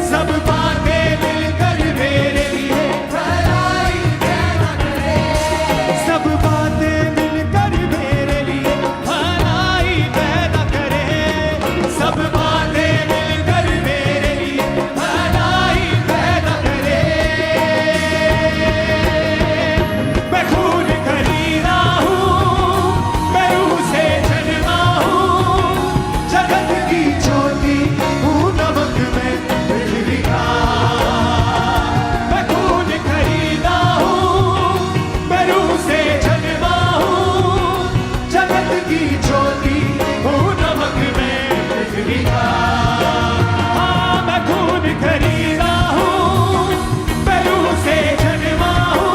सब बातें मिलकर मेरे लिए भलाई पैदा करे, सब बातें मिलकर मेरे लिए भलाई पैदा करे, सब बातें मिलकर मेरे लिए भलाई पैदा करे। मैं खून खरीदा हूँ, मैं रूह से जन्मा हूँ, जगत की ज्योति हूँ नमक में पृथ्वी का। मैं खून खरीदा हूँ, मैं रूह से जन्मा हूँ, जगत की ज्योति हूँ नमक में पृथ्वी का। हाँ, मैं खून खरीदा हूँ, मैं रूह से जन्मा हूँ,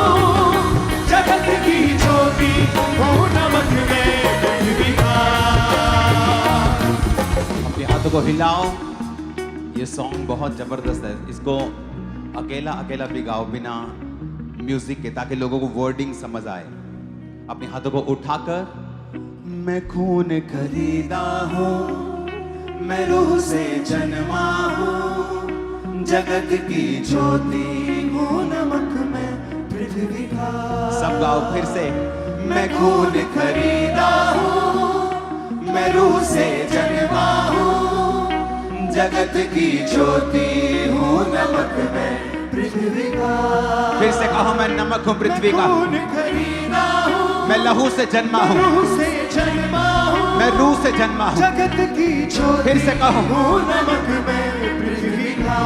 जगत की ज्योति हूँ नमक में पृथ्वी का। अपने हाथों को हिलाओ। ये सॉन्ग बहुत जबरदस्त है, इसको अकेला अकेला भी गाओ बिना म्यूजिक के, ताकि लोगों को वर्डिंग समझ आए। अपने हाथों को उठाकर मैं खून खरीदा हूँ, मैं रूह से जन्मा हूँ, जगत की ज्योति हूँ नमक में पृथ्वी का। सब गाओ फिर से। मैं खून खरीदा हूँ, मैं रूह से जन्मा हूँ, जगत की ज्योति हूँ नमक में पृथ्वी का। फिर से कहो, मैं नमक हूँ पृथ्वी का, खून खरीदा हूँ, मैं लहू से जन्मा हूँ, रूह से जन्मा हूँ, मैं रूह से जन्मा हूँ। जगत की ज्योति फिर से कहो, हूँ नमक में पृथ्वी का।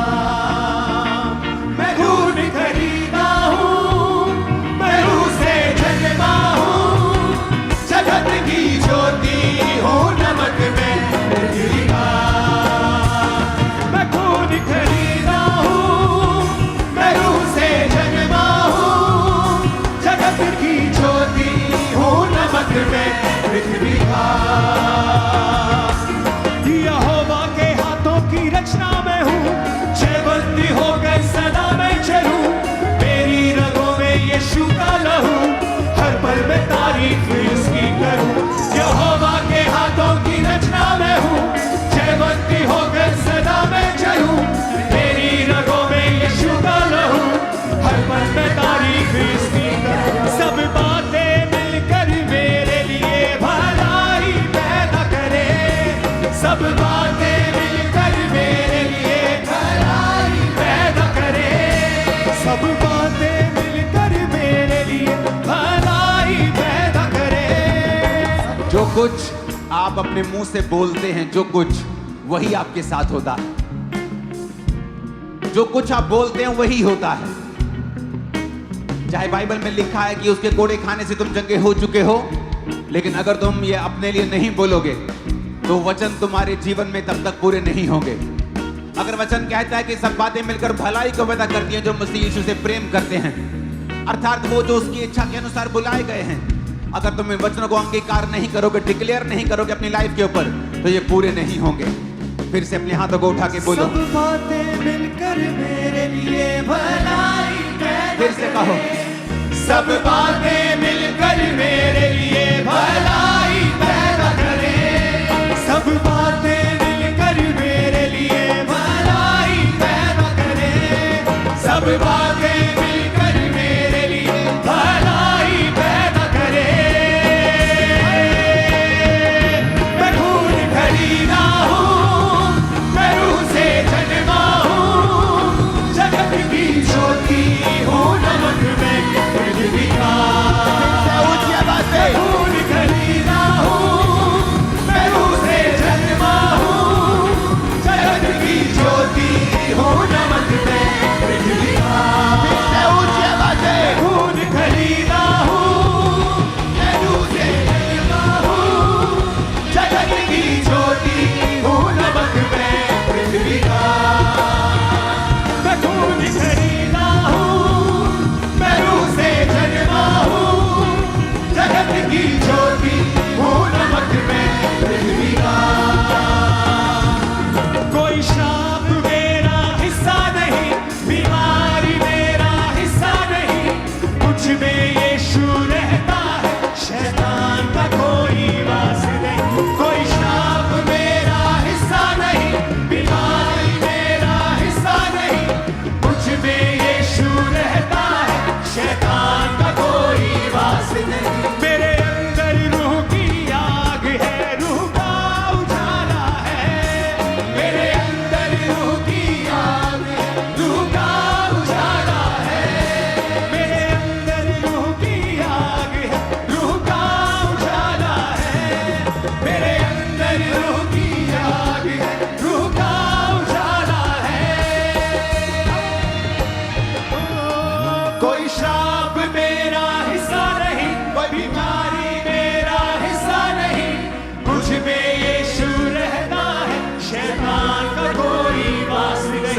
मैं खून खरीदा हूँ, मैं रूह से जन्मा हूँ, जगत की ज्योति हूँ नमक में पृथ्वी का। मैं खून खरीदा हूँ, मैं रूह से जन्मा हूँ, जगत की ज्योति हूँ नमक में पृथ्वी का। यहोवा के हाथों की रचना में हूँ, जयवंती होकर सदा मैं चलूं, मेरी रगों में यीशु का लहू, हर पल में तारीफ उसकी करूं। यहोवा के हाथों की रचना में हूँ, जयवंती होकर सदा मैं चलूं, मेरी रगों में यीशु का लहू, हर पल में तारीफ उसकी करूं। सब बातें मिलकर मेरे लिए भलाई पैदा करे, सब बातें मिलकर मेरे लिए भलाई पैदा करे, सब बातें मिलकर मेरे लिए भलाई पैदा करे। जो कुछ आप अपने मुंह से बोलते हैं, जो कुछ वही आपके साथ होता है। जो कुछ आप बोलते हैं वही होता है। चाहे बाइबल में लिखा है कि उसके कोड़े खाने से तुम चंगे हो चुके हो, लेकिन अगर तुम ये अपने लिए नहीं बोलोगे तो वचन तुम्हारे जीवन में तब तक पूरे नहीं होंगे। अगर वचन कहता है कि सब बातें मिलकर भलाई को पैदा करती हैं जो मसीह यीशु से प्रेम करते हैं, अर्थात वो जो उसकी इच्छा के अनुसार बुलाए गए हैं, अगर तुम इन वचनों को अंगीकार नहीं करोगे, डिक्लेयर नहीं करोगे अपनी लाइफ के ऊपर, तो ये पूरे नहीं होंगे। फिर से अपने हाथों को उठा के बोलो, सब बातें मिलकर मेरे लिए भलाई पैदा फिर से कहो, सब बातें मिलकर मेरे लिए भलाई पैदा करे, सब बातें मिलकर मेरे लिए भलाई पैदा करे, सब बातें मिलकर मेरे लिए भलाई पैदा करे। मैं खून खरीदा हूँ, मैं रूह से जन्मा हूँ, जगत की ज्योति हूँ नमक में पृथ्वी का। मैं खून खरीदा हूँ, मैं रूह से जन्मा हूँ, जगत की ज्योति हूँ नमक में पृथ्वी का।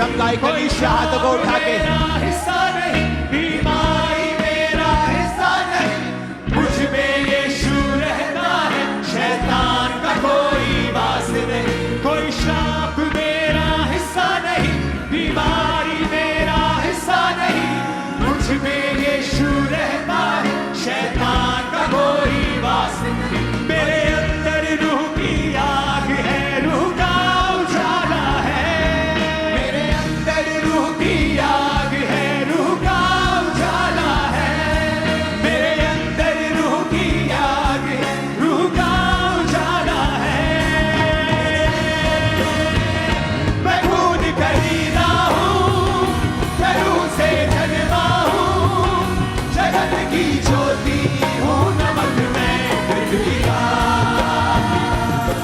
सबका एक कलीसिया हाथों को उठा के मेरा हिस्सा नहीं, बीमारी मेरा हिस्सा नहीं, मुझ में यीशु रहता है, शैतान का कोई वास नहीं। कोई श्राप मेरा हिस्सा नहीं, बीमारी मेरा हिस्सा नहीं, मुझ में यीशु रहता है, शैतान का कोई वास नहीं। मेरे अंदर रूह की आग है, रूह का उजाला है, मेरे अंदर रूह की आग है, रूह का उजाला है, मेरे अंदर रूह की आग है, रूह का उजाला है। मैं खून खरीदा हूँ, मैं रूह से जन्मा हूँ, जगत की ज्योति हूँ, नमक मैं पृथ्वी का।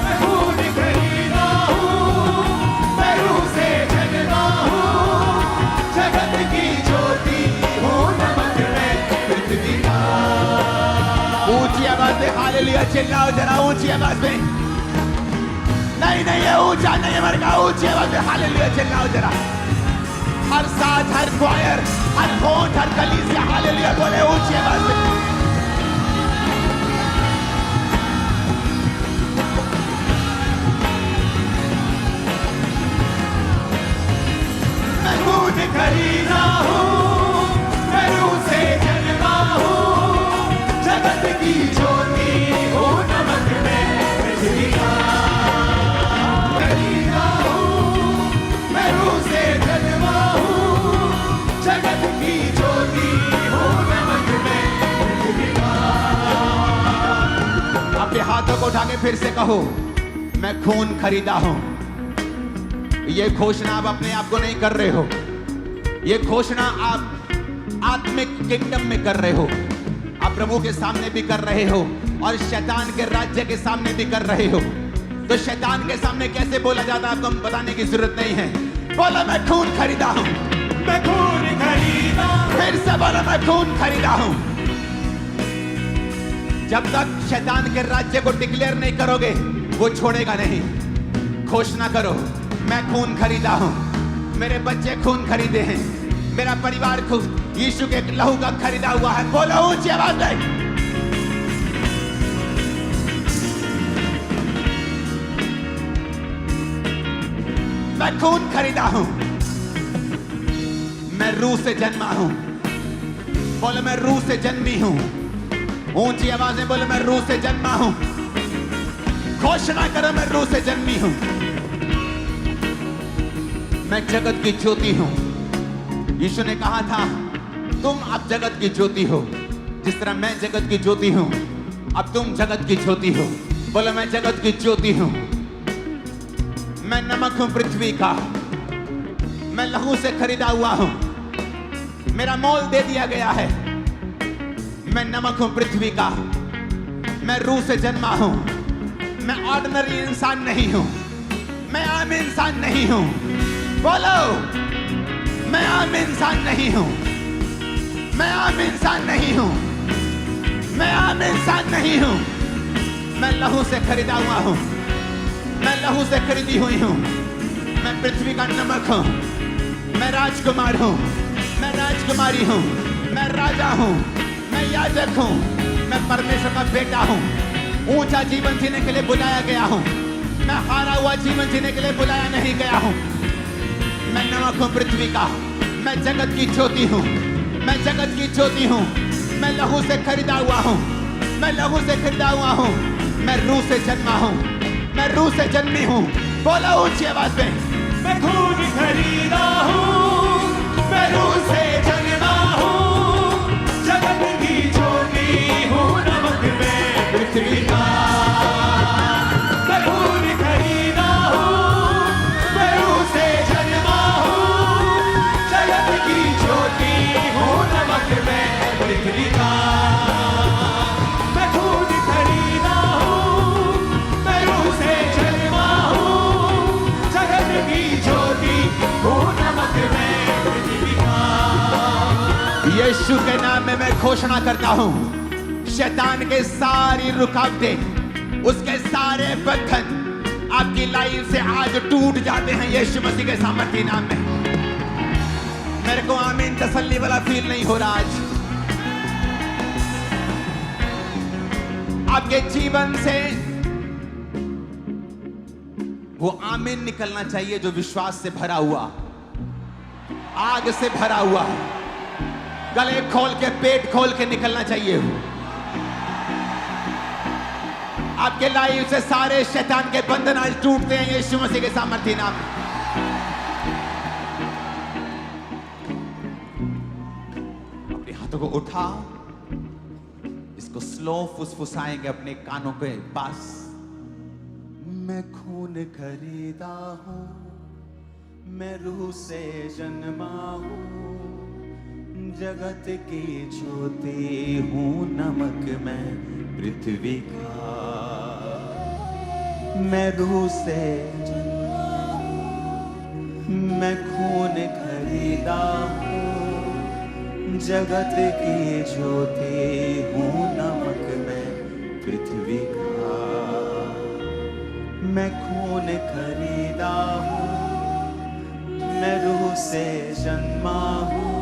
मैं खून खरीदा हूँ, मैं रूह से जन्मा हूँ, जगत की ज्योति हूँ, नमक मैं पृथ्वी का। ऊंची आवाज में हालेलुया चिल्लाओ जरा, ऊंची आवाज में। नहीं नहीं, ये ऊंचा नहीं है मर का, ऊंची आवाज में हालेलुया चिल्लाओ जरा। हर साथ, हर क्वायर, हर कोट, हर कलीसिया हालेलुया बोले ऊंची आवाज में। मैं खून खरीदा हूँ, मैं रूह से जन्मा हूँ, जगत की ज्योति हूँ, नमक मैं पृथ्वी का। खरीदा हूँ, मैं रूह से जन्मा हूँ, जगत की ज्योति हूँ, नमक मैं पृथ्वी का। अपने हाथों को उठा के फिर से कहो, मैं खून खरीदा हूं। ये घोषणा आप अपने आप को नहीं कर रहे हो, ये घोषणा आप आत्मिक किंगडम में कर रहे हो, आप प्रभु के सामने भी कर रहे हो और शैतान के राज्य के सामने भी कर रहे हो। तो शैतान के सामने कैसे बोला जाता है आपको बताने की जरूरत नहीं है। बोलो मैं खून खरीदा हूं। मैं खून खरीदा हूँ, फिर से बोलो मैं खून खरीदा हूं। जब तक शैतान के राज्य को डिक्लेयर नहीं करोगे वो छोड़ेगा नहीं। घोषणा करो, मैं खून खरीदा हूं, मेरे बच्चे खून खरीदे हैं, मेरा परिवार खून यीशु के लहू का खरीदा हुआ है। बोलो ऊंची आवाज में। मैं खून खरीदा हूं, मैं रूह से जन्मा हूं। बोलो मैं रूह से जन्मी हूं। ऊंची आवाज में बोलो मैं रूह से जन्मा हूं। घोषणा करो मैं रूह से जन्मी हूं। मैं जगत की ज्योति हूं। यीशु ने कहा था तुम अब जगत की ज्योति हो, जिस तरह मैं जगत की ज्योति हूं अब तुम जगत की ज्योति हो। बोलो मैं जगत की ज्योति हूं। मैं नमक हूं पृथ्वी का, मैं लहू से खरीदा हुआ हूं, मेरा मोल दे दिया गया है। मैं नमक हूं पृथ्वी का, मैं रूह से जन्मा हूं। मैं ऑर्डिनरी इंसान नहीं हूं, मैं आम इंसान नहीं हूं। बोलो मैं आम इंसान नहीं हूं, मैं आम इंसान नहीं हूं, मैं आम इंसान नहीं हूं। मैं लहू से खरीदा हुआ हूं, मैं लहू से खरीदी हुई हूं। मैं पृथ्वी का नमक हूं, मैं राजकुमार हूं, मैं राजकुमारी हूं, मैं राजा हूं, मैं याजक हूं, मैं परमेश्वर का बेटा हूं। ऊंचा जीवन जीने के लिए बुलाया गया हूं, मैं हारा हुआ जीवन जीने के लिए बुलाया नहीं गया हूं। मैं नमक हूं पृथ्वी का, मैं जगत की ज्योति हूं, मैं जगत की ज्योति हूं। मैं लहू से खरीदा हुआ हूं, मैं लहू से खरीदा हुआ हूं। मैं रूह से जन्मा हूं, मैं रूह से जन्मी हूं। बोलो ऊंची आवाज में। मैं खून खरीदा हूँ, मैं रूह से जन्मा हूँ, जगत की ज्योति हूँ, नमक मैं पृथ्वी का। मैं खून खरीदा हूँ, मैं रूह से जन्मा हूँ, जगत की ज्योति हूँ, नमक मैं पृथ्वी का। मैं खून खरीदा हूँ, मैं रूह से जन्मा हूँ, जगत की ज्योति हूँ, नमक मैं पृथ्वी का। यीशु के नाम में मैं घोषणा करता हूं, शैतान के सारी रुकावटें, उसके सारे बंधन आपकी लाइफ से आज टूट जाते हैं यीशु मसीह के सामर्थी नाम में। मेरे को आमीन तसल्ली वाला फील नहीं हो रहा आज। आपके जीवन से वो आमीन निकलना चाहिए जो विश्वास से भरा हुआ, आग से भरा हुआ, गले खोल के पेट खोल के निकलना चाहिए। आपके लाइफ से सारे शैतान के बंधन आज टूटते हैं यीशु मसीह के सामर्थ्य नाम में। अपने हाथों को उठा, इसको स्लो फुसफुसाएंगे अपने कानों के पास। मैं खून खरीदा हूं, मैं रूह से जन्मा हूं, जगत की ज्योति हूं, नमक मैं पृथ्वी का। मैं रूह से जन्मा हूं, मैं खून खरीदा हूं, जगत की ज्योति हूं, नमक मैं पृथ्वी का। मैं खून खरीदा हूं, मैं रूह से जन्मा हूं,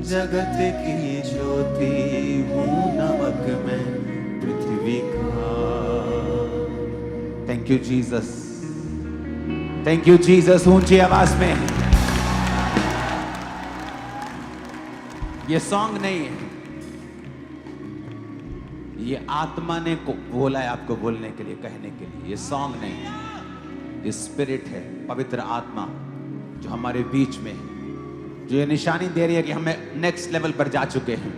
जगत की ज्योति हूं, नमक मैं पृथ्वी का। Thank you Jesus, thank you Jesus. ऊंची आवाज में ये सॉन्ग नहीं है, ये आत्मा ने को बोला है आपको बोलने के लिए, कहने के लिए। ये सॉन्ग नहीं है, ये स्पिरिट है, पवित्र आत्मा जो हमारे बीच में है, जो ये निशानी दे रही है कि हमें नेक्स्ट लेवल पर जा चुके हैं।